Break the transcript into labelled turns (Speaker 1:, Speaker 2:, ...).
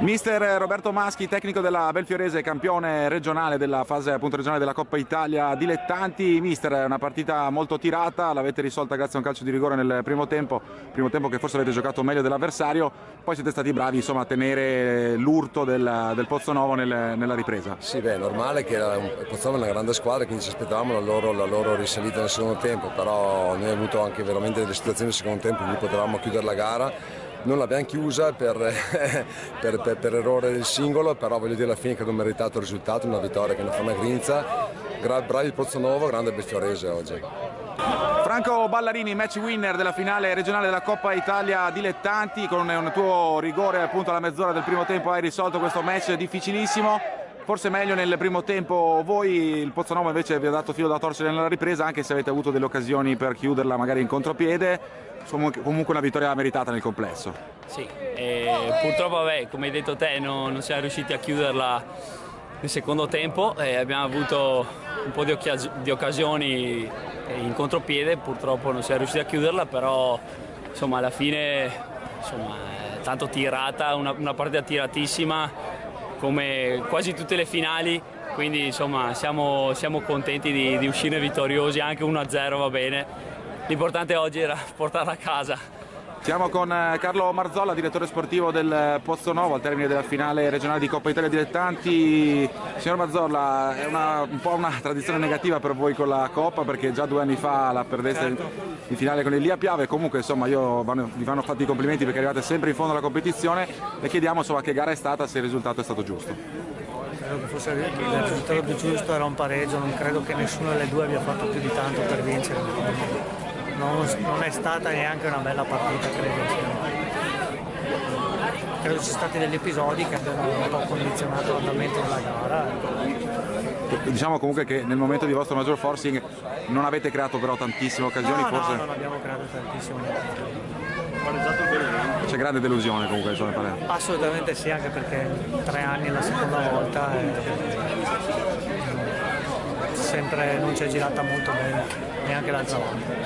Speaker 1: Mister Roberto Maschi, tecnico della Belfiorese, campione regionale della fase appunto regionale della Coppa Italia dilettanti. Mister, è una partita molto tirata, l'avete risolta grazie a un calcio di rigore nel primo tempo che forse avete giocato meglio dell'avversario, poi siete stati bravi insomma a tenere l'urto del Pozzonovo nella ripresa.
Speaker 2: Sì, beh, è normale che il Pozzonovo è una grande squadra, quindi ci aspettavamo la loro risalita nel secondo tempo, però noi abbiamo avuto anche veramente delle situazioni nel secondo tempo in cui potevamo chiudere la gara. Non l'abbiamo chiusa per errore del singolo, però voglio dire alla fine che abbiamo meritato il risultato, una vittoria che non fa una grinza. Bravi il Pozzonovo, grande Belfiorese oggi.
Speaker 1: Franco Ballarini, match winner della finale regionale della Coppa Italia dilettanti, con un tuo rigore appunto alla mezz'ora del primo tempo hai risolto questo match difficilissimo. Forse meglio nel primo tempo voi, il Pozzonovo invece vi ha dato filo da torcere nella ripresa, anche se avete avuto delle occasioni per chiuderla magari in contropiede. Comunque una vittoria meritata nel complesso.
Speaker 3: Sì, purtroppo come hai detto te non siamo riusciti a chiuderla nel secondo tempo, abbiamo avuto un po' di occasioni in contropiede, purtroppo non siamo riusciti a chiuderla, però insomma alla fine tanto tirata, una partita tiratissima come quasi tutte le finali, quindi insomma siamo contenti di uscire vittoriosi, anche 1-0 va bene. L'importante oggi era portarla a casa.
Speaker 1: Siamo con Carlo Marzolla, direttore sportivo del Pozzonovo al termine della finale regionale di Coppa Italia Dilettanti. Signor Marzolla, è un po' una tradizione negativa per voi con la Coppa, perché già 2 anni fa la perdeste in finale con il Lia Piave. Comunque insomma vi vanno fatti i complimenti perché arrivate sempre in fondo alla competizione. Le chiediamo insomma che gara è stata, se il risultato è stato giusto.
Speaker 4: Credo che fosse il risultato più giusto, era un pareggio, non credo che nessuno delle due abbia fatto più di tanto per vincere. Non è stata neanche una bella partita, credo ci sono stati degli episodi che abbiano un po' condizionato l'andamento della gara.
Speaker 1: Diciamo comunque che nel momento di vostro maggior forcing non avete creato però tantissime occasioni,
Speaker 4: No,
Speaker 1: forse?
Speaker 4: no, non abbiamo creato tantissime occasioni.
Speaker 1: C'è grande delusione comunque insomma,
Speaker 4: Assolutamente sì, anche perché 3 anni è la seconda volta e sempre non ci è girata molto bene, neanche l'altra volta.